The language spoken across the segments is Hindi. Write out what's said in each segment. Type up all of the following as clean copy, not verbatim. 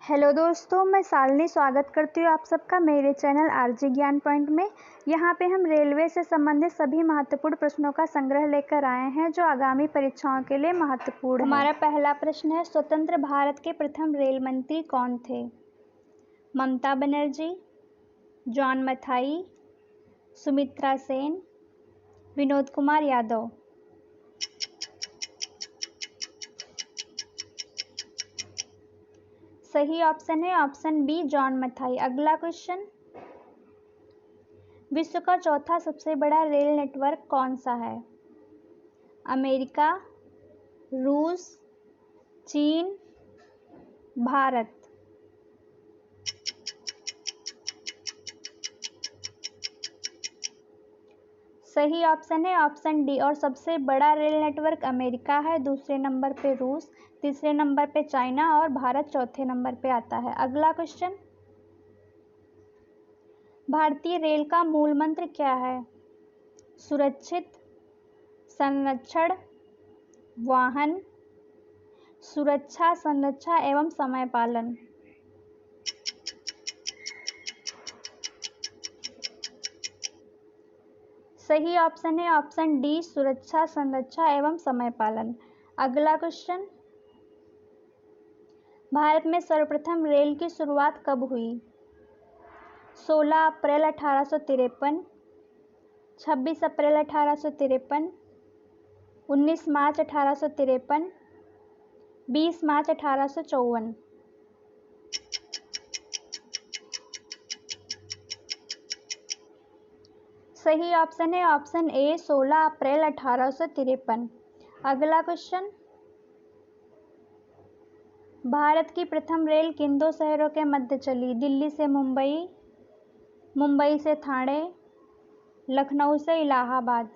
हेलो दोस्तों, मैं शालिनी स्वागत करती हूँ आप सबका मेरे चैनल आरजे ज्ञान पॉइंट में। यहाँ पे हम रेलवे से संबंधित सभी महत्वपूर्ण प्रश्नों का संग्रह लेकर आए हैं जो आगामी परीक्षाओं के लिए महत्वपूर्ण है। हमारा पहला प्रश्न है, स्वतंत्र भारत के प्रथम रेल मंत्री कौन थे? ममता बनर्जी, जॉन मथाई, सुमित्रा सेन, विनोद कुमार यादव। सही ऑप्शन है ऑप्शन बी, जॉन मथाई। अगला क्वेश्चन, विश्व का चौथा सबसे बड़ा रेल नेटवर्क कौन सा है? अमेरिका, रूस, चीन, भारत। सही ऑप्शन है ऑप्शन डी। और सबसे बड़ा रेल नेटवर्क अमेरिका है, दूसरे नंबर पे रूस, तीसरे नंबर पे चाइना और भारत चौथे नंबर पे आता है। अगला क्वेश्चन, भारतीय रेल का मूल मंत्र क्या है? सुरक्षित, संरक्षण, वाहन, सुरक्षा, संरक्षा एवं समय पालन। सही ऑप्शन है ऑप्शन डी, सुरक्षा, संरक्षा एवं समय पालन। अगला क्वेश्चन, भारत में सर्वप्रथम रेल की शुरुआत कब हुई? 16 अप्रैल 1853, 26 अप्रैल 1853, 19 मार्च 1853, 20 मार्च 1854। सही ऑप्शन है ऑप्शन ए, 16 अप्रैल 1853। अगला क्वेश्चन, भारत की प्रथम रेल किन दो शहरों के मध्य चली? दिल्ली से मुंबई, मुंबई से ठाणे, लखनऊ से इलाहाबाद,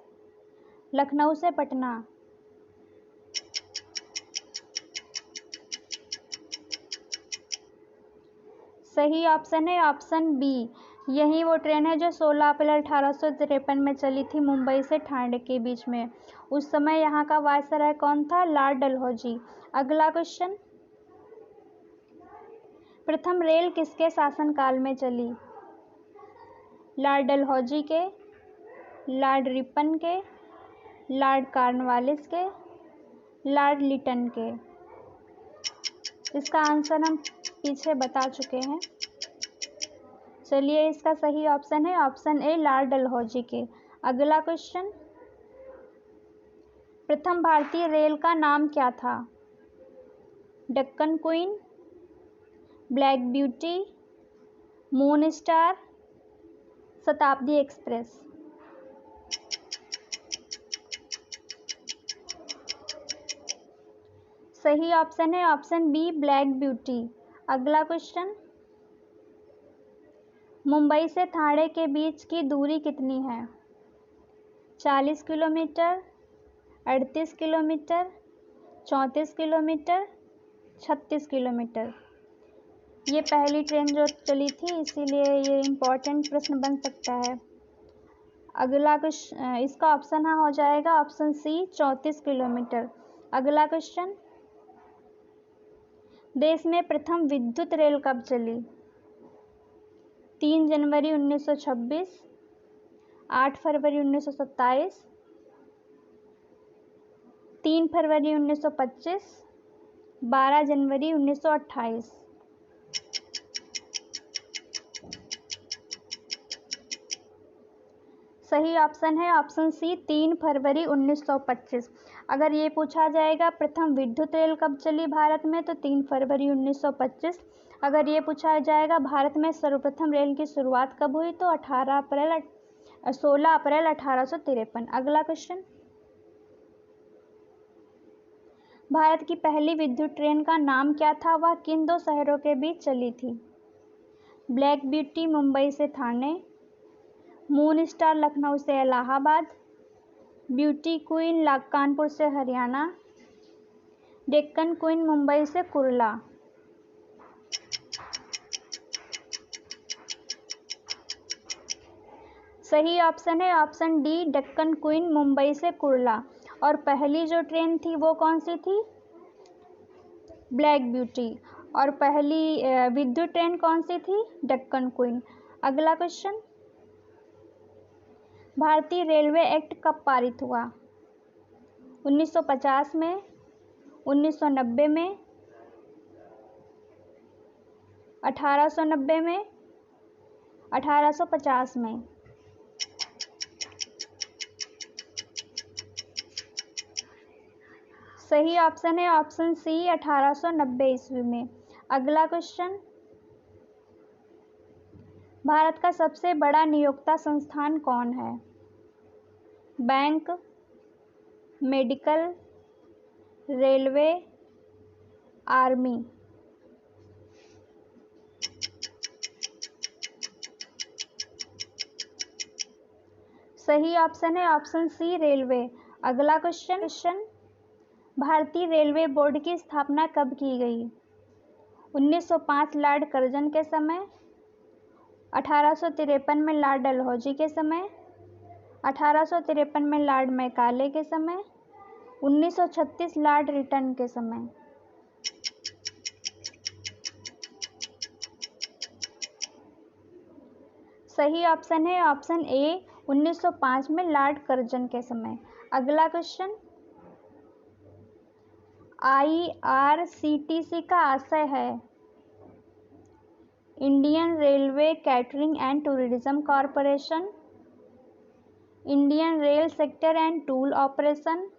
लखनऊ से पटना। सही ऑप्शन है ऑप्शन बी, यही वो ट्रेन है जो 16 अप्रैल 1853 में चली थी मुंबई से ठाणे के बीच में। उस समय यहाँ का वायसराय कौन था? लॉर्ड डलहौजी। अगला क्वेश्चन, प्रथम रेल किसके शासनकाल में चली? लॉर्ड डलहौजी के, लॉर्ड रिपन के, लॉर्ड कॉर्नवालिस के, लॉर्ड लिटन के। इसका आंसर हम पीछे बता चुके हैं। चलिए, इसका सही ऑप्शन है ऑप्शन ए, लॉर्ड डलहौजी के। अगला क्वेश्चन, प्रथम भारतीय रेल का नाम क्या था? Deccan queen, black beauty, moon star, शताब्दी एक्सप्रेस। सही ऑप्शन है ऑप्शन बी, ब्लैक ब्यूटी। अगला क्वेश्चन, मुंबई से ठाणे के बीच की दूरी कितनी है? 40 किलोमीटर, 38 किलोमीटर, 34 किलोमीटर, 36 किलोमीटर। ये पहली ट्रेन जो चली थी, इसीलिए ये इम्पोर्टेंट प्रश्न बन सकता है। अगला क्वेश्चन, इसका ऑप्शन हाँ हो जाएगा ऑप्शन सी, 34 किलोमीटर। अगला क्वेश्चन, देश में प्रथम विद्युत रेल कब चली? 3 जनवरी 1926, 8 फरवरी 1927, 3 फरवरी 1925, 12 जनवरी 1928। सही ऑप्शन है ऑप्शन सी, 3 फरवरी 1925। अगर ये पूछा जाएगा प्रथम विद्युत रेल कब चली भारत में, तो 3 फरवरी 1925। अगर ये पूछा जाएगा भारत में सर्वप्रथम रेल की शुरुआत कब हुई, तो 16 अप्रैल 1853। अगला क्वेश्चन, भारत की पहली विद्युत ट्रेन का नाम क्या था? वह किन दो शहरों के बीच चली थी? ब्लैक ब्यूटी मुंबई से ठाणे, मून स्टार लखनऊ से इलाहाबाद, ब्यूटी क्वीन कानपुर से हरियाणा, डेक्कन क्वीन मुंबई से कुर्ला। सही ऑप्शन है option D, Deccan queen Mumbai से कुर्ला। और पहली जो ट्रेन थी वो कौन सी थी? Black beauty. और पहली विद्युत ट्रेन कौन सी थी? डेक्कन क्वीन। अगला क्वेश्चन, भारतीय रेलवे एक्ट कब पारित हुआ? 1950 में, 1990 में, 1890 में, 1850 में। सही ऑप्शन है ऑप्शन सी 1890 ईस्वी में। अगला क्वेश्चन, भारत का सबसे बड़ा नियोक्ता संस्थान कौन है? Bank, medical, railway, army. सही ऑप्शन है ऑप्शन सी रेलवे। अगला क्वेश्चन, भारतीय रेलवे बोर्ड की स्थापना कब की गई? 1905 लॉर्ड कर्जन के समय, 1853 में लॉर्ड डलहौजी के समय, 1853 में लॉर्ड मैकाले के समय, 1936 लॉर्ड रिटन के समय। सही ऑप्शन है ऑप्शन ए 1905 में लॉर्ड कर्जन के समय। अगला क्वेश्चन, IRCTC का आशय है Indian railway catering and tourism corporation, Indian rail sector and tool operation,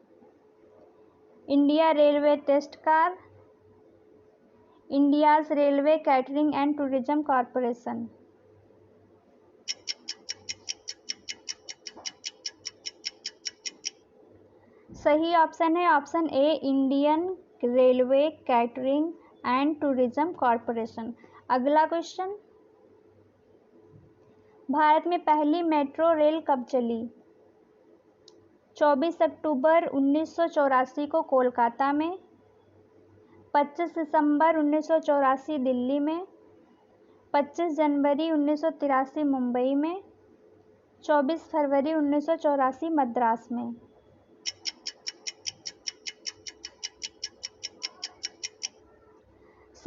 India railway test car, India's railway catering and tourism corporation. सही ऑप्शन है option A Indian railway catering and tourism corporation. अगला क्वेश्चन, भारत में पहली मेट्रो रेल कब चली? 24 अक्टूबर 1984 को कोलकाता में, 25 दिसंबर 1984 दिल्ली में, 25 जनवरी 1983 मुंबई में, 24 फरवरी 1984 मद्रास में।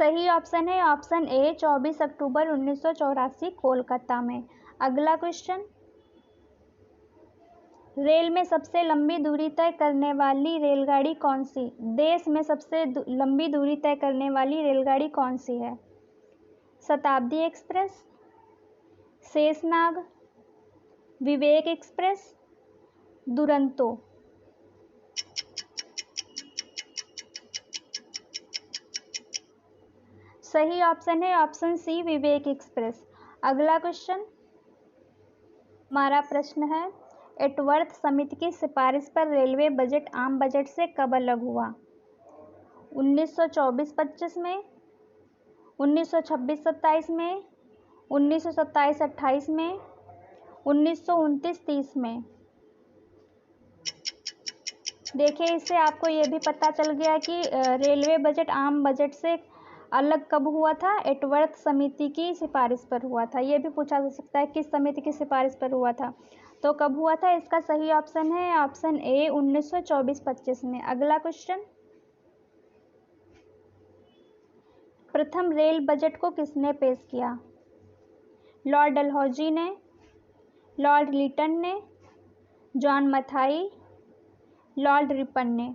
सही ऑप्शन है ऑप्शन ए 24 अक्टूबर 1984 कोलकाता में। अगला क्वेश्चन, रेल में सबसे लंबी दूरी तय करने वाली रेलगाड़ी कौन सी? देश में सबसे लंबी दूरी तय करने वाली रेलगाड़ी कौन सी है? शताब्दी एक्सप्रेस, शेषनाग, विवेक एक्सप्रेस, दुरंतो। सही ऑप्शन है ऑप्शन सी विवेक एक्सप्रेस। अगला क्वेश्चन, हमारा प्रश्न है एटवर्थ समिति की सिफारिश पर रेलवे बजट आम बजट से कब अलग हुआ? 1924-25 में, 1926-27 में, 1927-28 में, 1929-30 में। देखिए, इससे आपको ये भी पता चल गया कि रेलवे बजट आम बजट से अलग कब हुआ था? एटवर्थ समिति की सिफारिश पर हुआ था। ये भी पूछा जा सकता है किस समिति की सिफारिश पर हुआ था, तो कब हुआ था? इसका सही ऑप्शन है ऑप्शन ए 1924-25 में। अगला क्वेश्चन, प्रथम रेल बजट को किसने पेश किया? लॉर्ड डलहौजी ने, लॉर्ड लिटन ने, जॉन मथाई, लॉर्ड रिपन ने।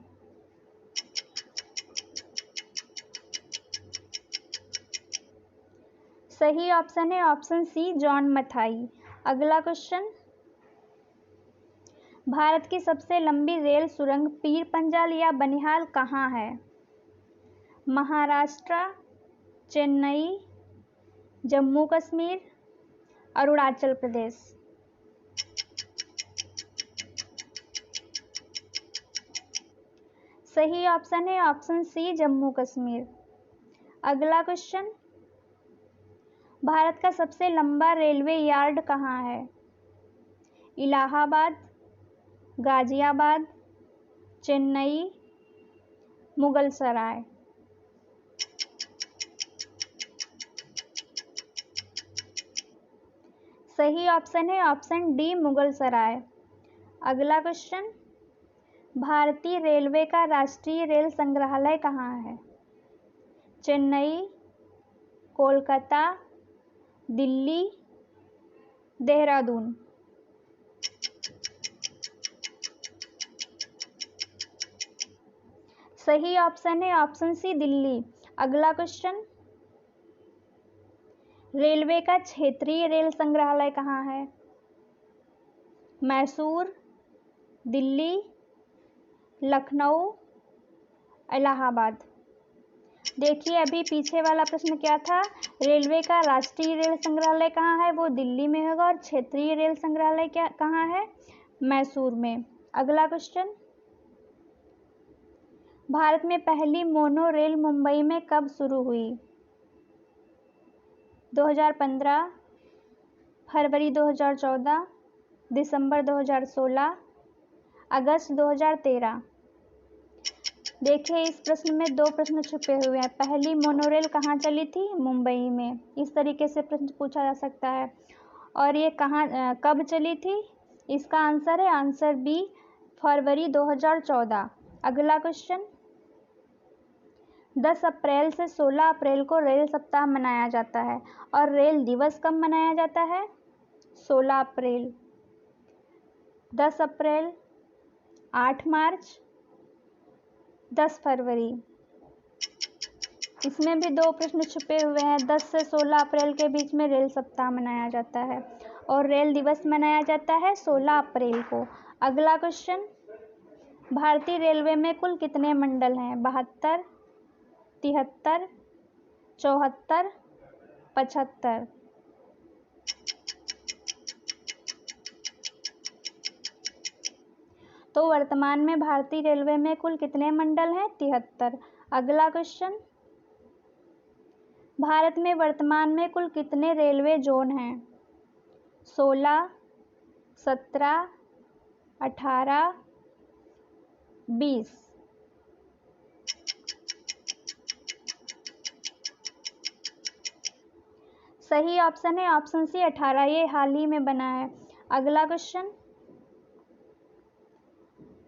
सही ऑप्शन है ऑप्शन सी जॉन मथाई। अगला क्वेश्चन, भारत की सबसे लंबी रेल सुरंग पीर पंजाल या बनिहाल कहाँ है? महाराष्ट्र, चेन्नई, जम्मू कश्मीर, अरुणाचल प्रदेश। सही ऑप्शन है ऑप्शन सी जम्मू कश्मीर। अगला क्वेश्चन, भारत का सबसे लंबा रेलवे यार्ड कहाँ है? इलाहाबाद, गाजियाबाद, चेन्नई, मुगलसराय। सही ऑप्शन है ऑप्शन डी मुगलसराय। अगला क्वेश्चन, भारतीय रेलवे का राष्ट्रीय रेल संग्रहालय कहाँ है? चेन्नई, कोलकाता, दिल्ली, देहरादून। सही ऑप्शन है ऑप्शन सी दिल्ली। अगला क्वेश्चन, रेलवे का क्षेत्रीय रेल संग्रहालय कहाँ है? मैसूर, दिल्ली, लखनऊ, इलाहाबाद। देखिए अभी पीछे वाला प्रश्न क्या था, रेलवे का राष्ट्रीय रेल संग्रहालय कहाँ है, वो दिल्ली में होगा, और क्षेत्रीय रेल संग्रहालय क्या कहाँ है, मैसूर में। अगला क्वेश्चन, भारत में पहली मोनो रेल मुंबई में कब शुरू हुई? 2015, फरवरी 2014, दिसंबर 2016, अगस्त 2013। देखिए इस प्रश्न में दो प्रश्न छुपे हुए हैं। पहली मोनोरेल कहाँ चली थी? मुंबई में। इस तरीके से प्रश्न पूछा जा सकता है। और ये कब चली थी? इसका आंसर है आंसर बी, फरवरी 2014। अगला क्वेश्चन, 10 अप्रैल से 16 अप्रैल को रेल सप्ताह मनाया जाता है और रेल दिवस कब मनाया जाता है? 16 अप्रैल, 10 अप्रैल, 8 मार्च, 10 फरवरी। इसमें भी दो प्रश्न छुपे हुए हैं। 10 से 16 अप्रैल के बीच में रेल सप्ताह मनाया जाता है और रेल दिवस मनाया जाता है 16 अप्रैल को। अगला क्वेश्चन, भारतीय रेलवे में कुल कितने मंडल हैं? 72, 73, 74, 75। तो वर्तमान में भारतीय रेलवे में कुल कितने मंडल हैं? 73। अगला क्वेश्चन, भारत में वर्तमान में कुल कितने रेलवे जोन हैं? 16, 17, 18, 20। सही ऑप्शन है ऑप्शन सी 18, ये हाल ही में बना है। अगला क्वेश्चन,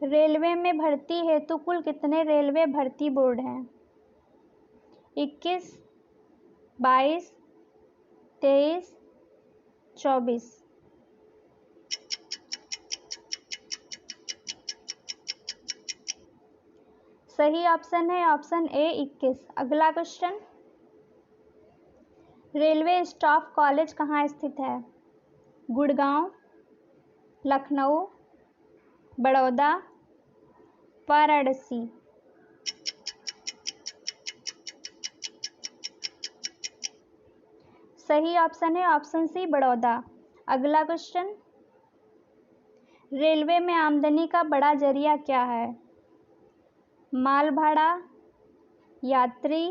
रेलवे में भर्ती हेतु कुल कितने रेलवे भर्ती बोर्ड हैं? 21, 22, 23, 24। सही ऑप्शन है ऑप्शन ए 21। अगला क्वेश्चन, रेलवे स्टाफ कॉलेज कहाँ स्थित है? गुड़गांव, लखनऊ, बड़ौदा, वाराणसी। सही ऑप्शन है ऑप्शन सी बड़ौदा। अगला क्वेश्चन, रेलवे में आमदनी का बड़ा जरिया क्या है? माल भाड़ा, यात्री,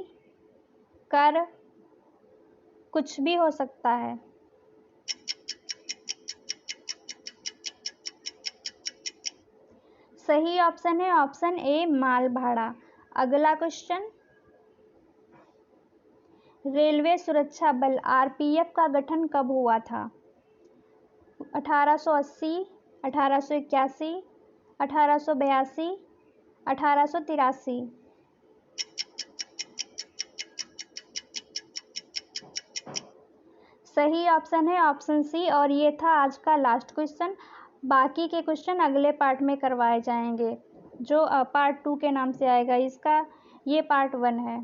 कर, कुछ भी हो सकता है। सही ऑप्शन है ऑप्शन ए माल भाड़ा। अगला क्वेश्चन, रेलवे सुरक्षा बल आरपीएफ का गठन कब हुआ था? 1880, 1881, 1882, 1883। सही ऑप्शन है ऑप्शन सी, और ये था आज का लास्ट क्वेश्चन। बाकी के क्वेश्चन अगले पार्ट में करवाए जाएंगे, जो पार्ट 2 के नाम से आएगा। इसका ये पार्ट 1 है।